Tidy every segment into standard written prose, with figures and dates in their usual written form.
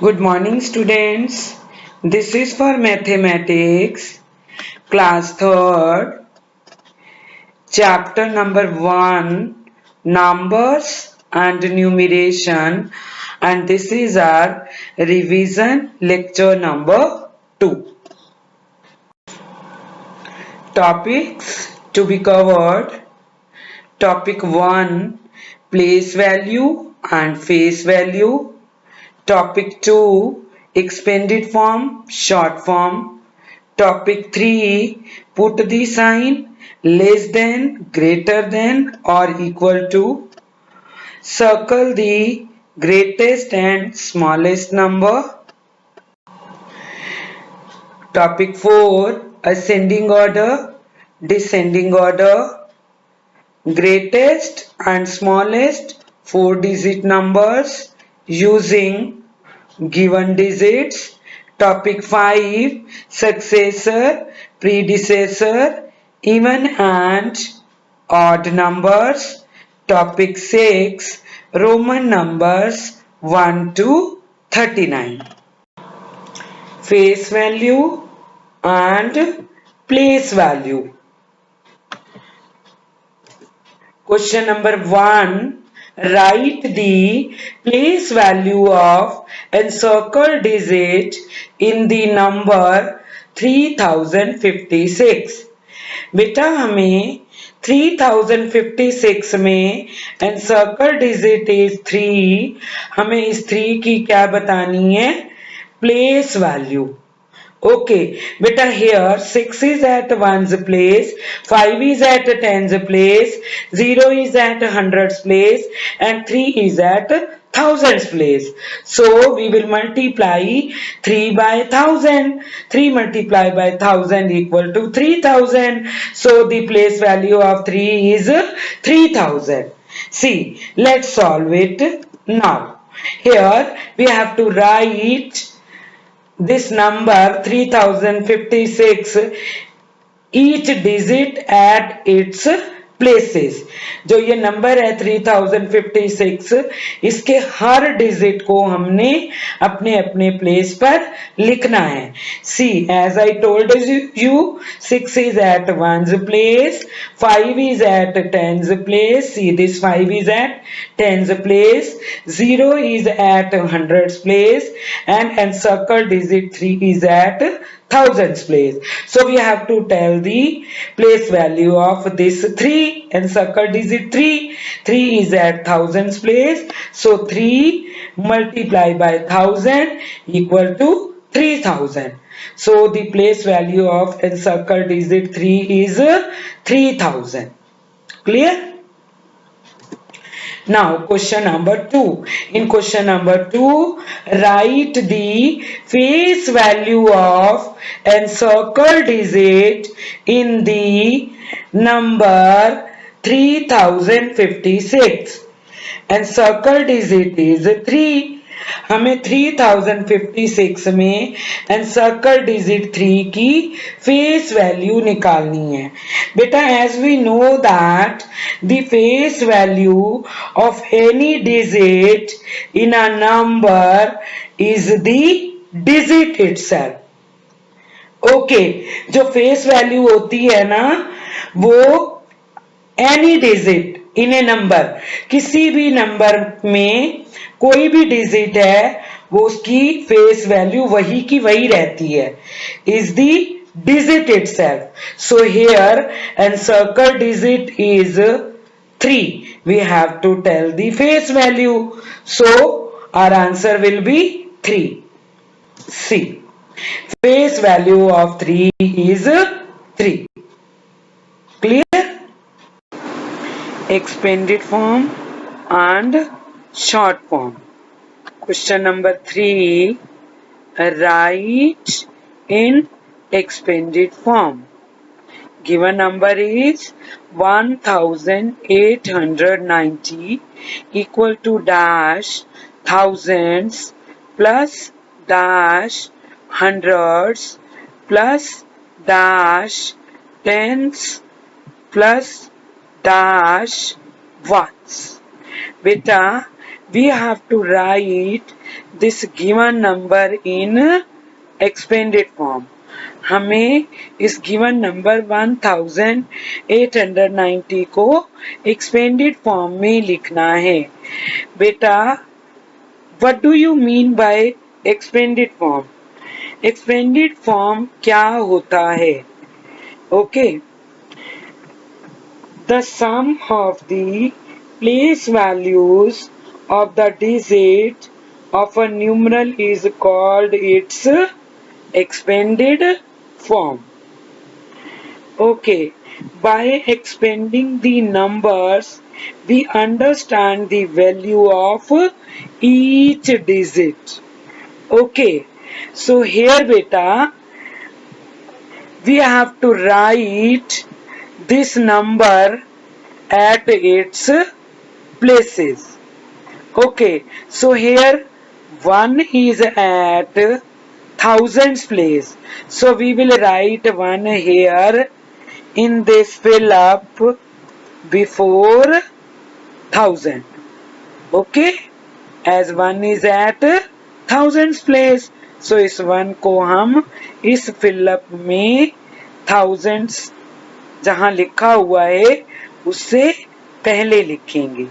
Good morning, students. This is for mathematics, class 3rd, chapter number 1, numbers and numeration, and this is our revision lecture number 2. Topics to be covered. Topic 1, place value and face value. Topic 2, expanded form, short form. Topic 3, put the sign less than, greater than or equal to. Circle the greatest and smallest number. Topic 4, ascending order, descending order. Greatest and smallest 4-digit numbers using given digits. Topic 5, successor, predecessor, even and odd numbers. Topic 6, Roman numbers 1 to 39. Face value and place value. Question number 1. Write the place value of encircled digit in the number 3056. बेटा हमें 3056 में encircled digit is 3. हमें इस 3 की क्या बतानी है? Place value. Okay, beta here 6 is at 1's place, 5 is at 10's place, 0 is at 100's place and 3 is at 1000's place. So we will multiply 3 by 1000. 3 multiplied by 1000 equal to 3000. So the place value of 3 is 3000. See, let's solve it now. Here we have to write this number 3056 each digit at its places. जो ये number है 3056 इसके हर digit को हमने अपने अपने place पर लिखना है. See, as I told you, 6 is at 1's place, 5 is at 10's place. See, this 5 is at 10's place, 0 is at 100's place and encircle digit 3 is at 1000's place. So we have to tell the place value of this 3 and circle digit 3. 3 is at 1000's place. So 3 multiplied by 1000 equal to 3000. So the place value of encircle digit 3 is 3000. Clear? Now question number 2. In question number 2, write the face value of encircled digit in the number 3056. Encircled digit is 3. हमें 3056 में encircled digit 3 की face value निकालनी है. बेटा, as we know that the face value of any digit in a number is the digit itself. Okay, जो face value होती है ना वो any digit in a number, किसी भी नंबर में कोई भी डिजिट है वो उसकी फेस वैल्यू वही की वही रहती है, is the digit itself. So here encircled digit is 3. We have to tell the face value. So our answer will be 3. C. Face value of 3 is 3. Clear? Expanded form and short form. Question number 3. Write in expanded form. Given number is 1890 equal to dash thousands plus dash hundreds plus dash tens plus dash ones. बेटा we have to write this given number in expanded form. हमें इस given number 1890 को expanded form में लिखना है. बेटा, what do you mean by expanded form? Expanded form क्या होता है? Okay, the sum of the place values of the digit of a numeral is called its expanded form. Okay, by expanding the numbers, we understand the value of each digit. Okay, so here beta, we have to write this number at its places. Okay, so here 1 is at thousands place, so we will write 1 here in this fill up before 1000. Okay, as 1 is at thousands place, so इस 1 को हम इस fill up में thousands जहां लिखा हुआ है उससे पहले लिखेंगे.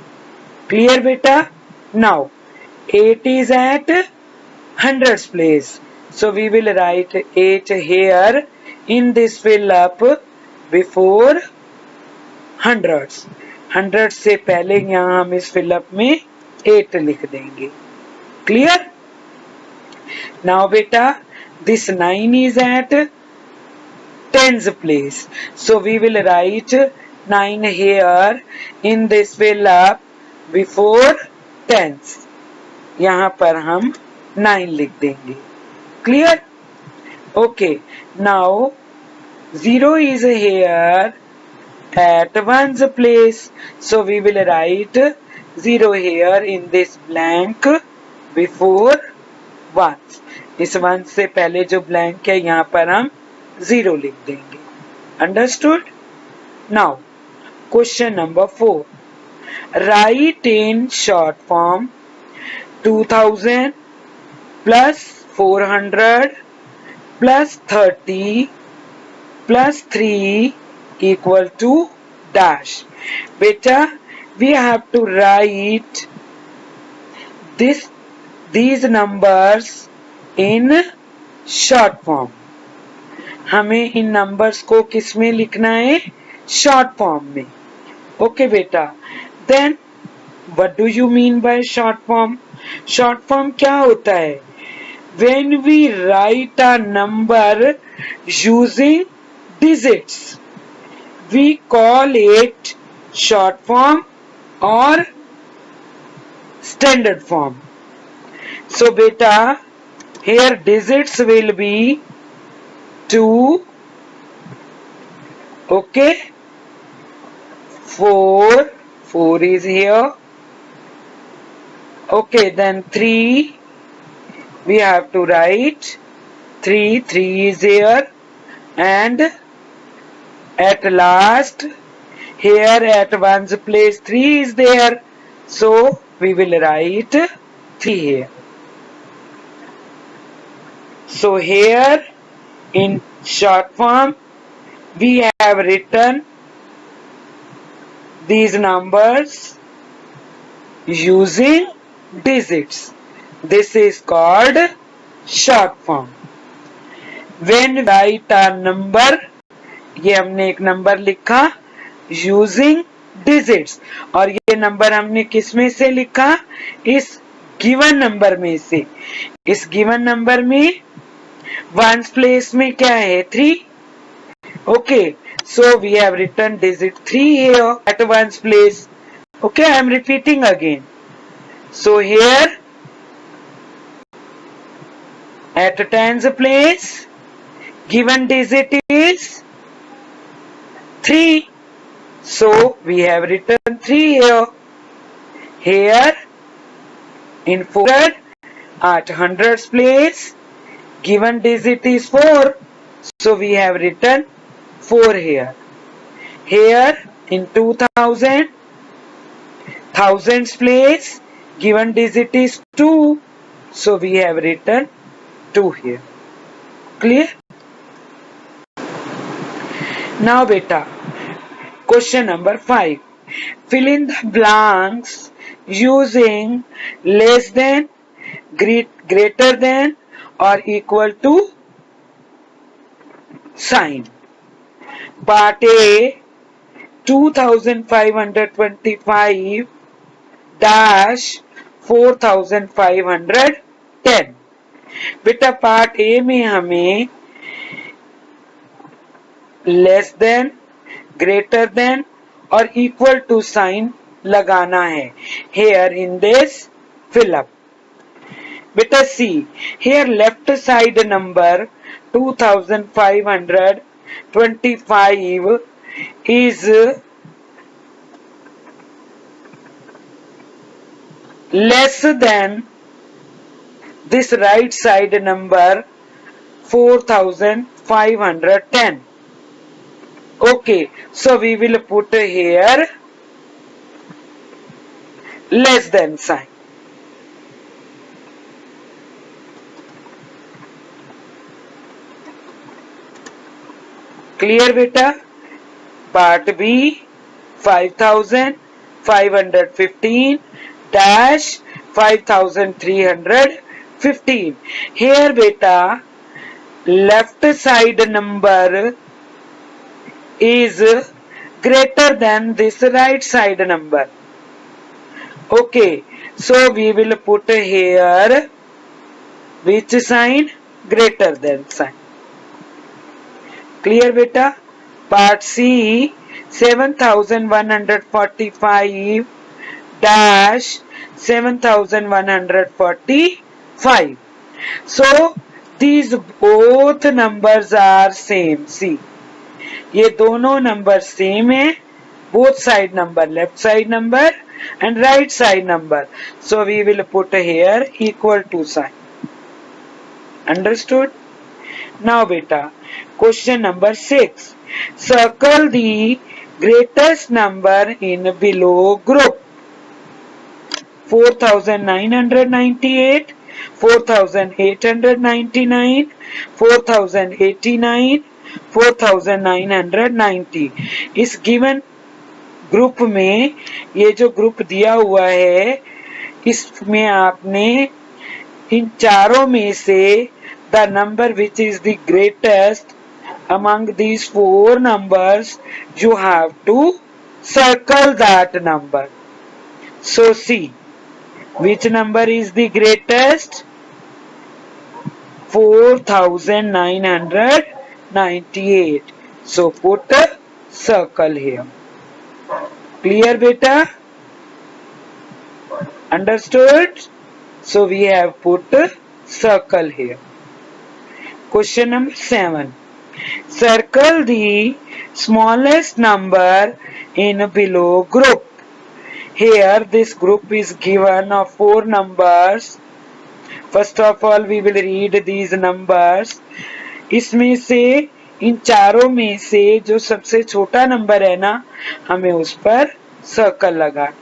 Clear beta? Now 8 is at hundreds place, so we will write 8 here in this fill up before hundreds. hundreds से पहले यहाँ हम इस fill up में 8 लिख देंगे. Clear? Now beta, this 9 is at tens place, so we will write 9 here in this fill up before tens. यहाँ पर हम 9 लिख देंगे. Clear? Okay, now 0 is here at ones place, so we will write 0 here in this blank before ones. इस 1 से पहले जो blank है यहाँ पर हम 0 लिख देंगे. Understood? Now question number 4. Write in short form 2000 plus 400 plus 30 plus 3 equal to dash. Beta, we have to write these numbers in short form. हमें इन नंबर्स को किस में लिखना है? शॉर्ट फॉर्म में. ओके बेटा, then what do you mean by short form? Short form क्या होता है? When we write a number using digits, we call it short form और स्टैंडर्ड फॉर्म. सो बेटा, here digits will be 2, okay, 4 is here, okay, then 3 we have to write 3 is here, and at last here at ones place 3 is there, so we will write 3 here. So here in short form we have written these numbers using digits. This is called short form. When we write a number, ये हमने एक number लिखा using digits, और ये number हमने किस में से लिखा? इस गिवन नंबर में से. इस गिवन नंबर में ones place में क्या है? 3. Okay, so we have written digit 3 here at ones place. Okay, I am repeating again. So here at tens place given digit is 3, so we have written 3 here. Here in 400 at hundreds place given digit is 4, so we have written 4 here. Here in 2000 thousands place Given digit is 2. So we have written 2 here. Clear? Now beta, question number 5. Fill in the blanks using less than, greater than or equal to sign. Part A, 2525 dash 4510. बेटा part A में हमें less than, greater than और equal to sign लगाना है. Here in this fill up. बेटा see, here left side number 2525 is less than this right side number 4510. Okay, so we will put here less than sign. Clear beta? Part B, 5515 dash 5315. Here beta, left side number is greater than this right side number. Okay, so we will put here which sign? Greater than sign. Clear beta? Part C, 7145 dash 7145. So these both numbers are same. See, ये दोनों number same है. Both side number, left side number and right side number. So we will put here equal to sign. Understood? Now beta, question number 6. Circle the greatest number in below group. 4998, 4899, 4089, 4990. इस given group में ये जो group दिया हुआ है इसमें आपने इन चारों में से the number which is the greatest among these four numbers, you have to circle that number. So see, which number is the greatest? 4998. So put a circle here. Clear beta? Understood? So we have put a circle here. Question number 7. Circle the smallest number in below group. Here this group is given of 4 numbers. First of all we will read these numbers. इसमें से इन चारों में से जो सबसे छोटा number है ना हमें उस पर सर्कल लगा.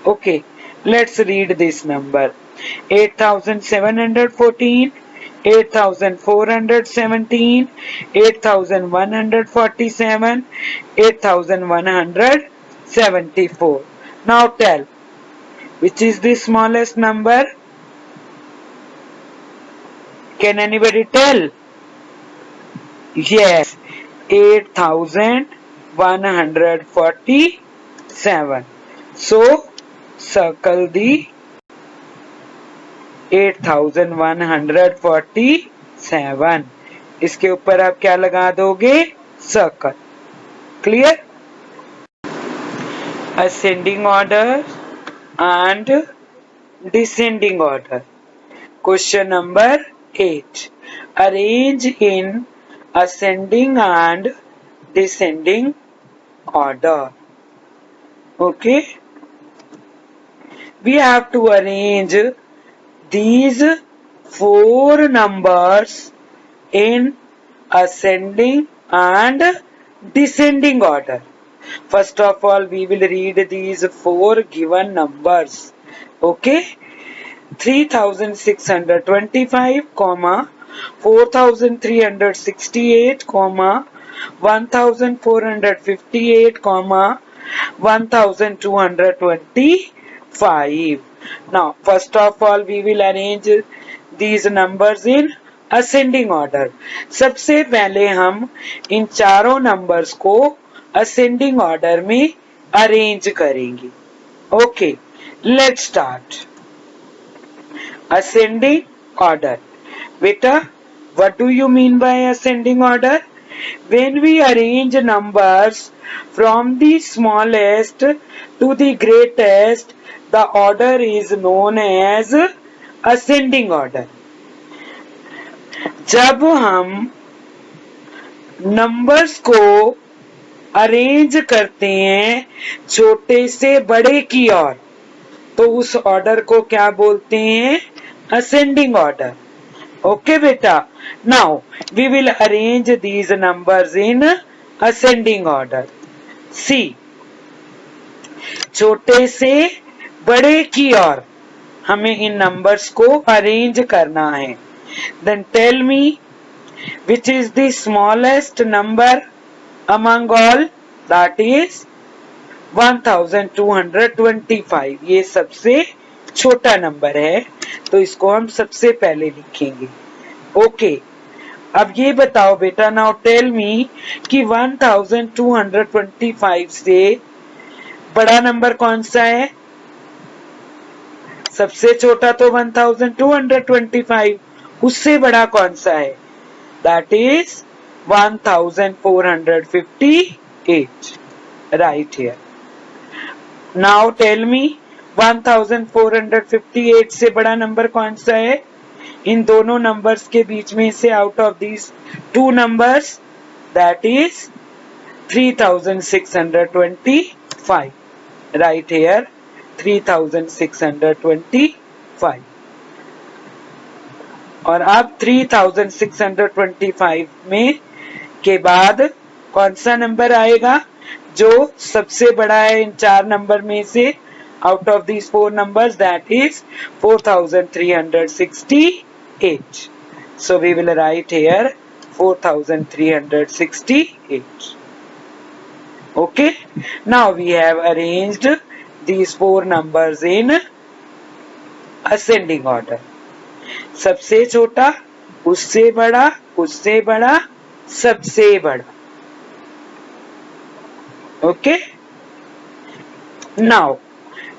Okay, let's read this number. 8714, 8417, 8147, 8174. Now tell, which is the smallest number? Can anybody tell? Yes, 8147. So circle the 8147. इसके ऊपर आप क्या लगा दोगे? Circle. Clear? Ascending order and descending order. Question number 8. Arrange in ascending and descending order. Okay. We have to arrange these 4 numbers in ascending and descending order. First of all, we will read these 4 given numbers. Okay, 3625, 4368, 1458, 1225. Now, first of all, we will arrange these numbers in ascending order. सबसे पहले हम इन चारों numbers को ascending order में arrange करेंगे. Okay, let's start. Ascending order. Beta, what do you mean by ascending order? When we arrange numbers from the smallest to the greatest, the order is known as ascending order. जब हम numbers को arrange करते हैं छोटे से बड़े की ओर, तो उस ऑर्डर को क्या बोलते हैं? Ascending order. ओके बेटा, now we will arrange these numbers in ascending order. See, छोटे से बड़े की ओर हमें इन नंबर्स को अरेंज करना है. Then tell me which is the smallest number among all. That is 1225. ये सबसे छोटा नंबर है, तो इसको हम सबसे पहले लिखेंगे. ओके, अब ये बताओ बेटा, नाउ टेल मी कि 1225 से बड़ा नंबर कौन सा है? सबसे छोटा तो 1225, उससे बड़ा कौन सा है? That is 1458. Write here. Now tell me 1458 से बड़ा नंबर कौन सा है? इन दोनों नंबर्स के बीच में से out of these two numbers, that is 3625. Right here, 3625. और अब 3625 में के बाद कौन सा नंबर आएगा जो सबसे बड़ा है इन चार नंबर में से? Out of these four numbers, that is 4368. So we will write here 4368. Okay, now we have arranged these four numbers in ascending order. सबसे छोटा, उससे बड़ा, उससे बड़ा, सबसे बड़ा. Okay, now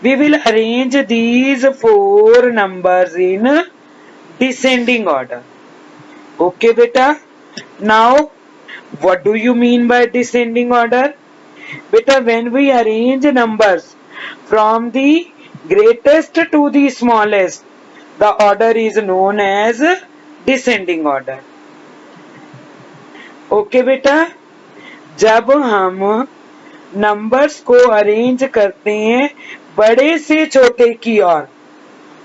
we will arrange these four numbers in descending order. Okay beta, now what do you mean by descending order? Beta, when we arrange numbers from the greatest to the smallest, the order is known as descending order. Okay beta, जब हम numbers को arrange करते हैं बड़े से छोटे की ओर,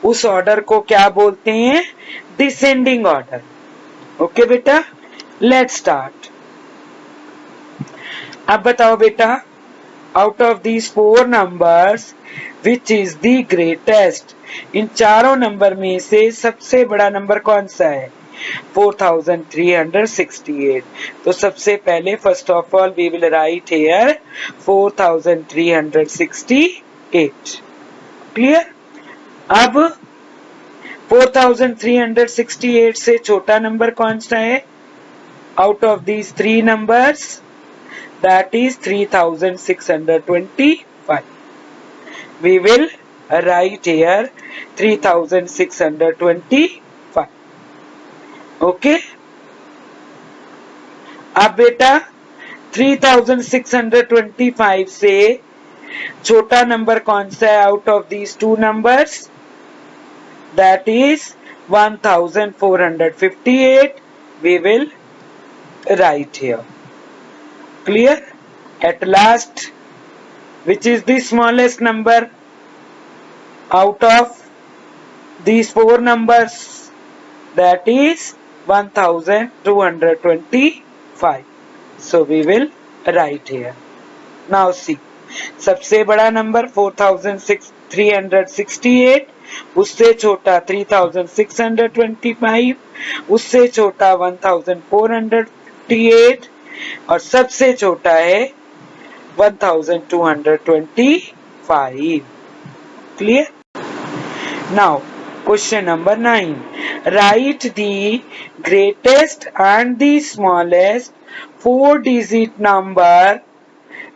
उस ऑर्डर को क्या बोलते हैं? Descending order. ओके बेटा, लेट्स स्टार्ट. अब बताओ बेटा, out of these four numbers which is the greatest? इन चारों नंबर में से सबसे बड़ा नंबर कौन सा है? 4368. तो सबसे पहले first of all we will write here 4368. Clear? अब 4368 से छोटा नंबर कौन सा है out of these three numbers? That is 3625. We will write here 3625. Okay, अब बेटा 3625 से छोटा नंबर कौन सा है out of these two numbers? That is 1458. We will write here. Clear? At last, which is the smallest number out of these four numbers? That is 1225. So we will write here. Now see, सबसे बड़ा number 4368, उससे छोटा 3625, उससे छोटा 1428 और सबसे छोटा है 1225. Clear? Now, question number 9. Write the greatest and the smallest 4-digit number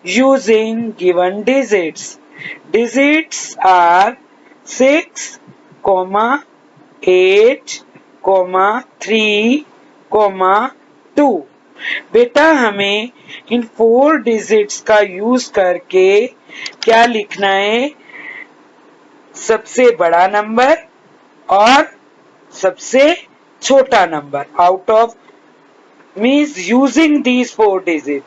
using given digits. Digits are 6, 8, 3, 2. बेटा हमें इन 4 डिजिट्स का यूज करके क्या लिखना है? सबसे बड़ा नंबर और सबसे छोटा number out of means using these 4 digit.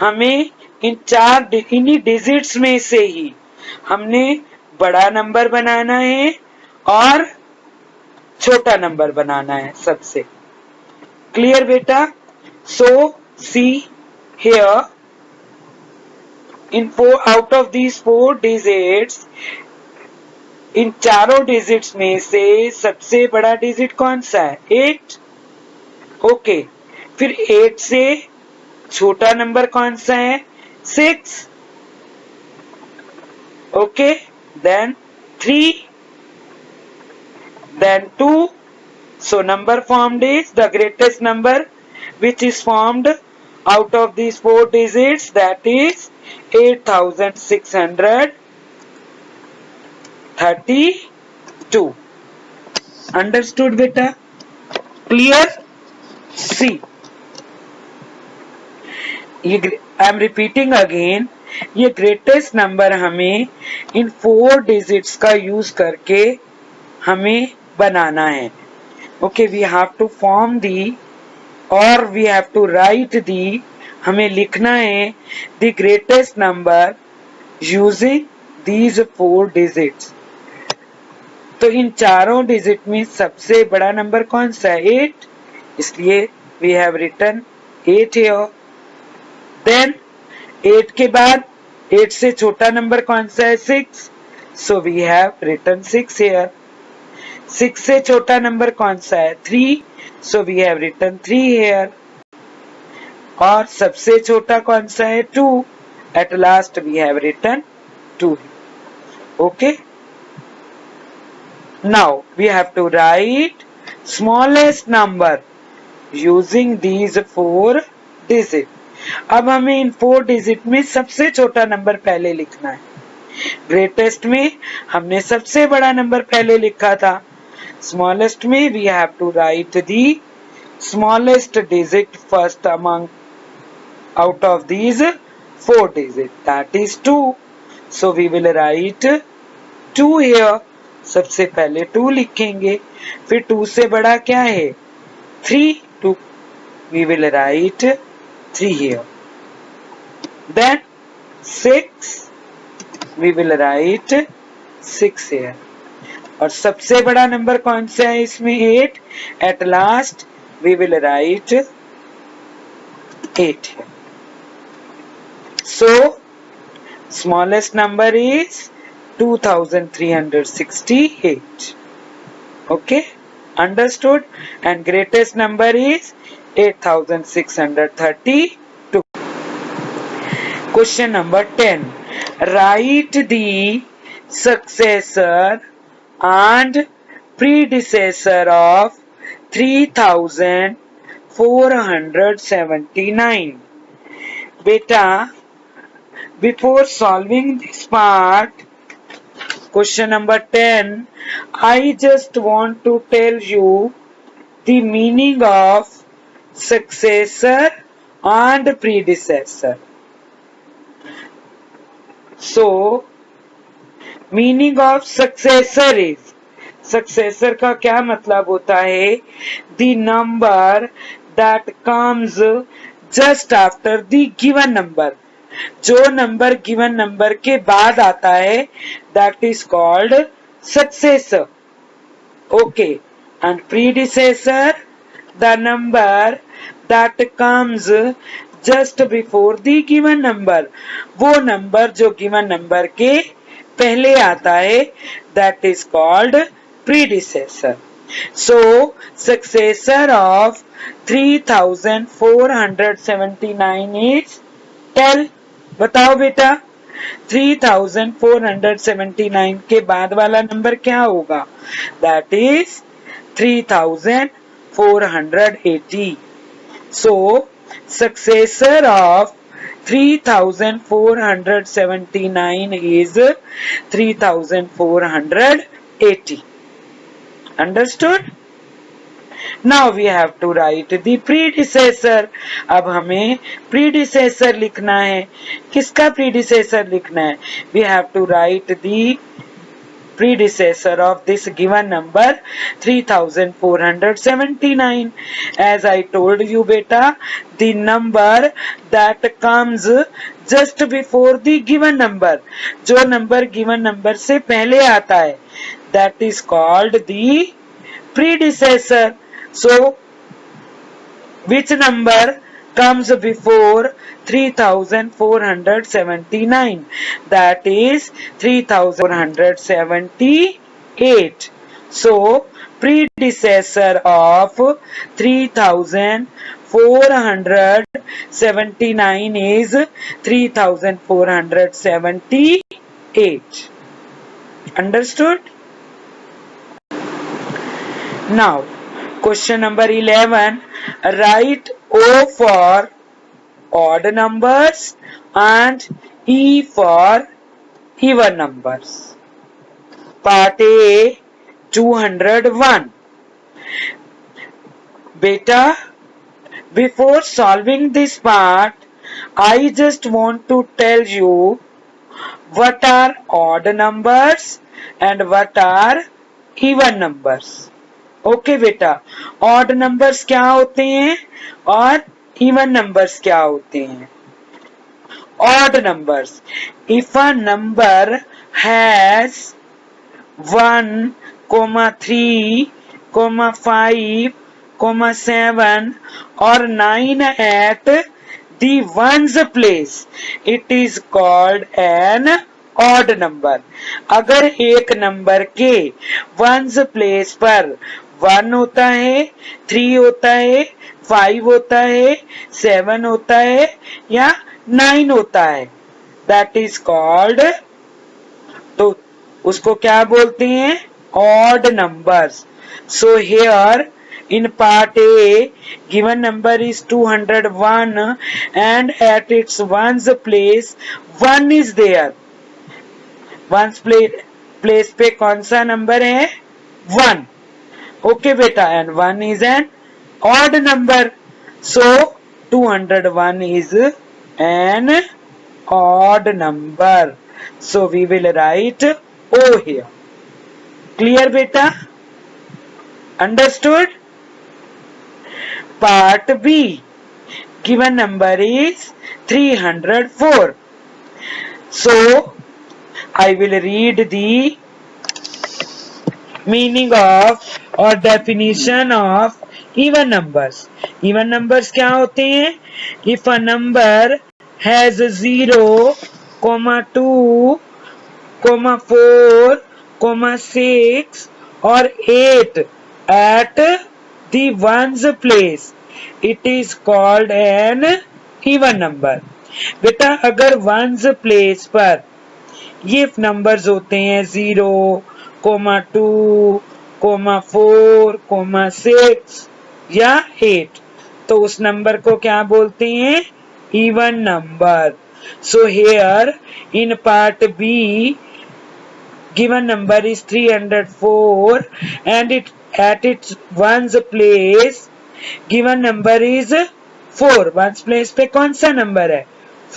हमें इन्हीं डिजिट्स में से ही हमने बड़ा नंबर बनाना है और छोटा नंबर बनाना है सबसे. क्लियर बेटा? So see here in 4 out of these 4 digits, इन चारों डिजिट्स में से सबसे बड़ा डिजिट कौन सा है? 8. ओके. फिर 8 से छोटा नंबर कौन सा है? 6. Okay. Then 3, then 2. So number formed is the greatest number which is formed out of these 4 digits, that is 8632. Understood beta? Clear? See, I am repeating again, ये ग्रेटेस्ट नंबर हमें इन 4 digits का use करके हमें बनाना है. Okay, we have to form the or we have to write the, हमें लिखना है the greatest number using these 4 digits. तो इन चारों डिजिट में सबसे बड़ा नंबर कौन सा है? 8. इसलिए we have written 8 here. Then 8 के बाद 8 से छोटा नंबर कौन सा है? 6. So we have written 6 here. 6 से छोटा नंबर कौन सा है? 3. So we have written 3 here. और सबसे छोटा कौन सा है? 2. At last we have written 2. Okay. Now we have to write smallest number using these 4 digits. अब हमें इन 4 डिजिट में सबसे छोटा नंबर पहले लिखना है. ग्रेटेस्ट में हमने सबसे बड़ा नंबर पहले लिखा था. Smallest में we have to write the smallest digit first among out of these 4 digits, that is 2. So we will write 2 here. सबसे पहले 2 लिखेंगे. फिर 2 से बड़ा क्या है? 3. 2 we will write 3 here. Then 6 we will write 6 here. और सबसे बड़ा नंबर कौन सा है इसमें? 8. At last we will write 8 here. So smallest number is 2368. Okay, understood? And greatest number is 8632. Question number 10. Write the successor and predecessor of 3479. Beta, before solving this part, question number 10, I just want to tell you the meaning of successor and predecessor. So, meaning of successor is, successor का क्या मतलब होता है? The number that comes just after the given number. जो number given number के बाद आता है, that is called successor. Okay, and predecessor, the number that comes just before the given number, वो नंबर जो गिवन नंबर के पहले आता है, that is called predecessor. So successor of 3479 is, tell, बताओ बेटा 3479 के बाद वाला नंबर क्या होगा? That is 3480. So successor of 3479 is 3480. Understood? Now we have to write the predecessor. अब हमें predecessor लिखना है. किसका predecessor लिखना है? We have to write the predecessor of this given number 3479. As I told you beta, the number that comes just before the given number, जो number given number से पहले आता है, that is called the predecessor. So which number comes before 3479? That is 3478. So predecessor of 3479 is 3478. Understood? Now question number 11, write O for odd numbers and E for even numbers. Part A 201. Beta, before solving this part, I just want to tell you what are odd numbers and what are even numbers. Okay बेटा, odd numbers क्या होते हैं और even numbers क्या होते हैं? Odd numbers, if a number has 1, 3, 5, 7 और 9 at the ones place, it is called an odd number. अगर एक नंबर के वंस प्लेस पर 1 होता है, 3 होता है, 5 होता है, 7 होता है या 9 होता है, दैट इज कॉल्ड, तो उसको क्या बोलते हैं? Odd numbers. So here in part A, given number is 201 and at its ones place 1 is there. Once place पे कौन सा नंबर है? 1. ओके बेटा, and 1 is an odd number. So 201 is an odd number. So we will write O here. Clear बेटा? Understood? Part B, given number is 304. So I will read the meaning of or definition of even numbers. Even numbers क्या होते हैं? If a number has 0, 2, 4, 6 or 8 at the ones place, it is called an even number. बेटा अगर ones place पर ये numbers होते हैं 0, 2, 4, 6 या 8, तो उस नंबर को क्या बोलते हैं? Even number. So here in part B, given number is 304 and it at its ones place given number is 4. Ones place पे कौन सा नंबर है?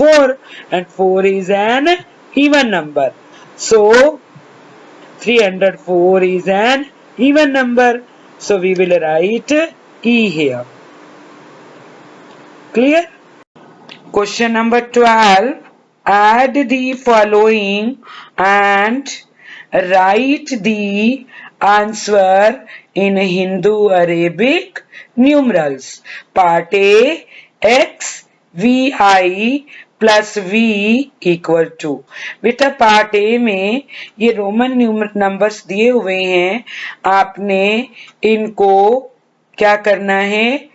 4, and 4 is an even number. So 304 is an even number. So we will write E here. Clear? Question number 12. Add the following and write the answer in Hindu Arabic numerals. Part A, X, VI plus V equal to. बेटा part A में ये Roman numbers दिए हुए हैं, आपने इनको क्या करना है,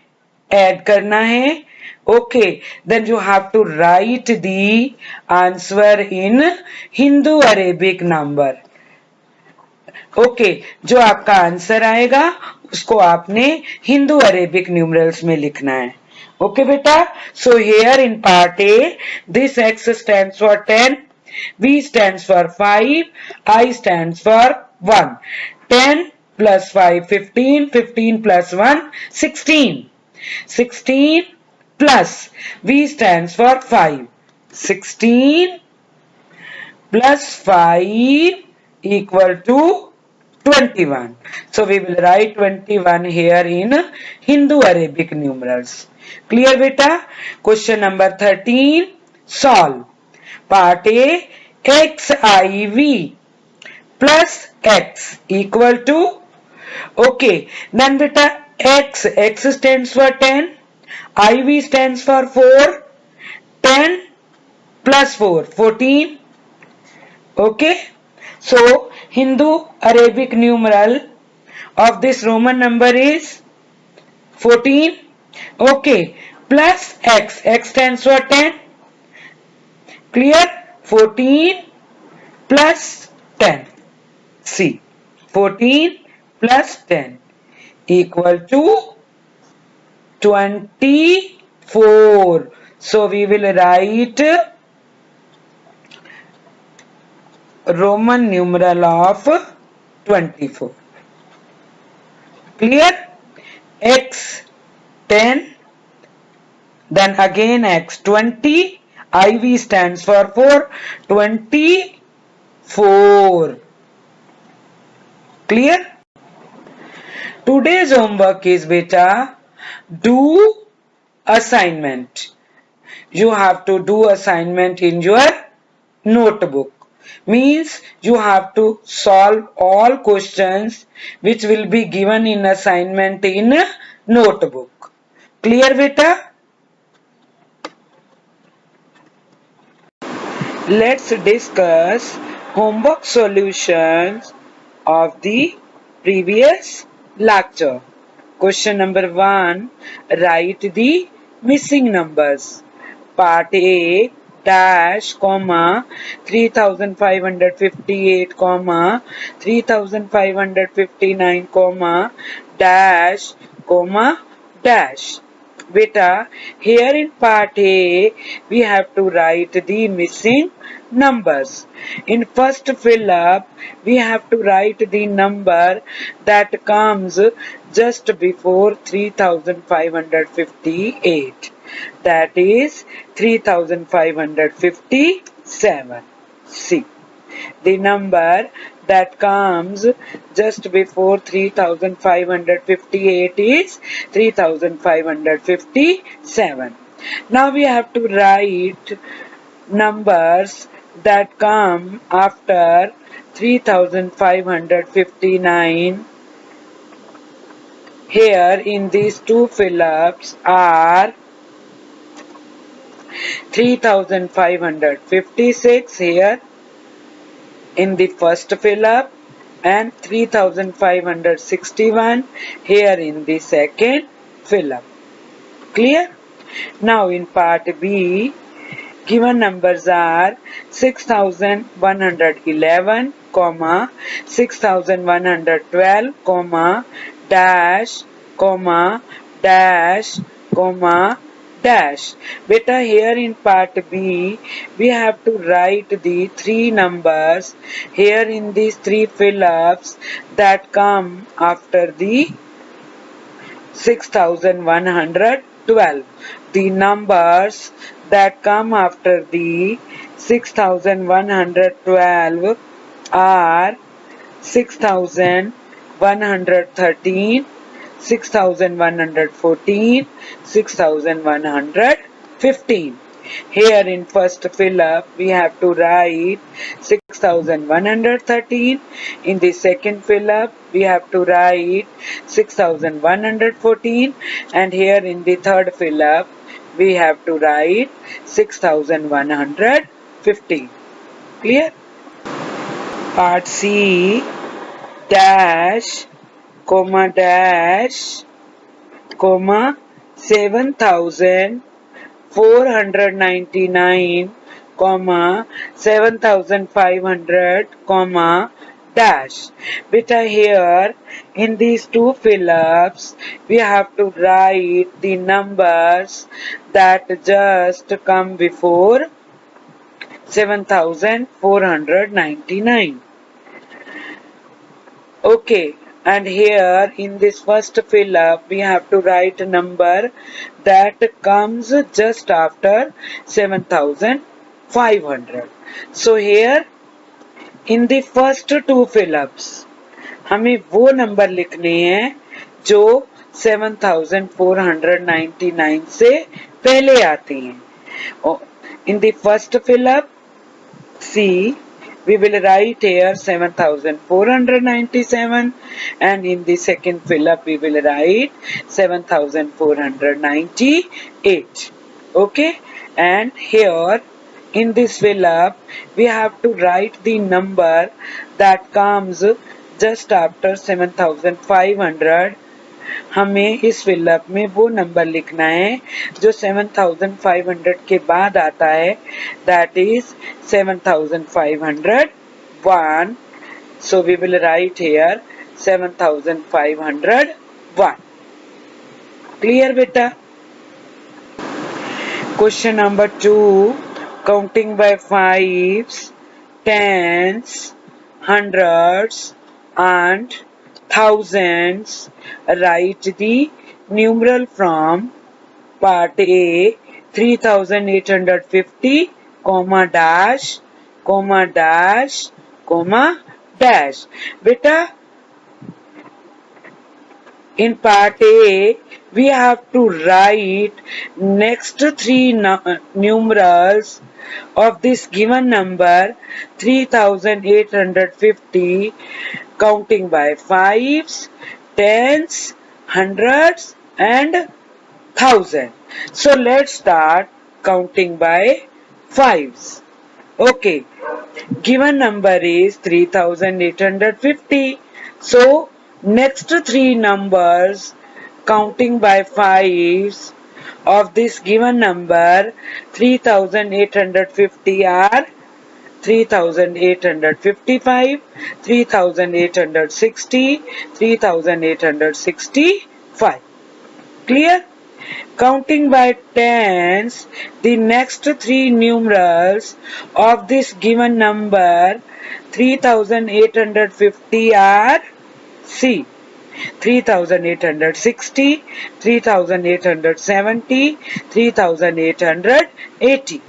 ऐड करना है। Okay, then you have to write the answer in Hindu Arabic number. Okay, जो आपका आंसर आएगा उसको आपने हिंदू अरेबिक न्यूमरल्स में लिखना है। ओके बेटा, सो here in part A this X stands for 10, V stands for 5, I stands for 1. 10 plus 5 15, 15 plus 1 16, 16 plus V stands for 5, 16 plus 5 equal to 21. So we will write 21 here in Hindu Arabic numerals. Clear beta? Question number 13. Solve. Part A, XIV plus X equal to, okay, then beta X stands for 10, IV stands for 4, 10 plus 4 14. Okay, so Hindu Arabic numeral of this Roman number is 14. Okay, plus X stands for 10. Clear? 14 plus 10. See, 14 plus 10 equal to 24. So we will write Roman numeral of 24. Clear? X 10, then again X 20, IV stands for 4, 24. Clear? Today's homework is beta, do assignment. You have to do assignment in your notebook. Means you have to solve all questions which will be given in assignment in notebook. Clear beta? Let's discuss homework solutions of the previous lecture. Question number 1. Write the missing numbers. Part A dash comma 3558 comma 3559 comma dash comma dash. Beta, here in part A we have to write the missing numbers. In first fill up we have to write the number that comes just before 3558. That is 3557. See, the number that comes just before 3558 is 3557. Now we have to write numbers that come after 3559. Here in these two fill-ups are 3556 here in the first fill-up and 3561 here in the second fill-up. Clear? Now in part B, given numbers are 6111, 6112, dash, dash, dash. Beta, here in part B, we have to write the three numbers here in these three fill-ups that come after the 6112. The numbers that come after the 6112 are 6113, 6114, 6115. Here in first fill-up we have to write 6113. In the second fill-up we have to write 6114, and here in the third fill-up we have to write 6115. Clear? Part C, dash, comma, dash, comma, 7499, comma, 7500, comma, dash. Beta here in these two fill-ups we have to write the numbers that just come before 7499. Okay, and here in this first fill up we have to write a number that comes just after 7500. So here in the first two fill ups हमें वो number लिखने हैं जो 7499 से पहले आते हैं. In the first fill up, C, we will write here 7497, and in the second fill up we will write 7498. Okay, and here in this fill up we have to write the number that comes just after 7500. हमें इस fill up में वो number लिखना है जो 7500 के बाद आता है, that is 7501. So we will write here 7501. Clear beta? Question number 2, counting by fives, tens, hundreds and thousands. Write the numeral from part A 3850, comma dash, comma dash, comma dash. Beta, in part A we have to write next three numerals of this given number 3850, counting by fives, tens, hundreds and thousand. So let's start counting by fives. Okay, given number is 3850. So next three numbers counting by fives of this given number 3850 are 3855, 3860, 3865. Clear? Counting by tens, the next three numerals of this given number 3850 are C. 3860, 3870, 3880.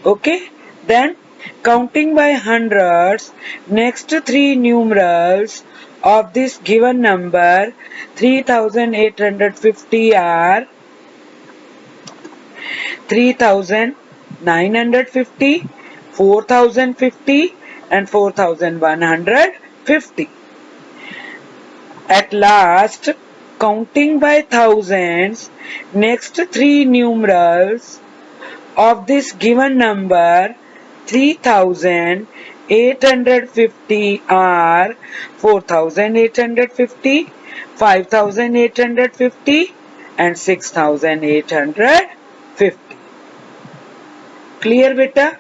Okay? Then counting by hundreds, next three numerals of this given number 3850 are 3950, 4050 and 4150. At last, counting by thousands, next three numerals of this given number 3850 are 4850, 5850 and 6850. Clear beta?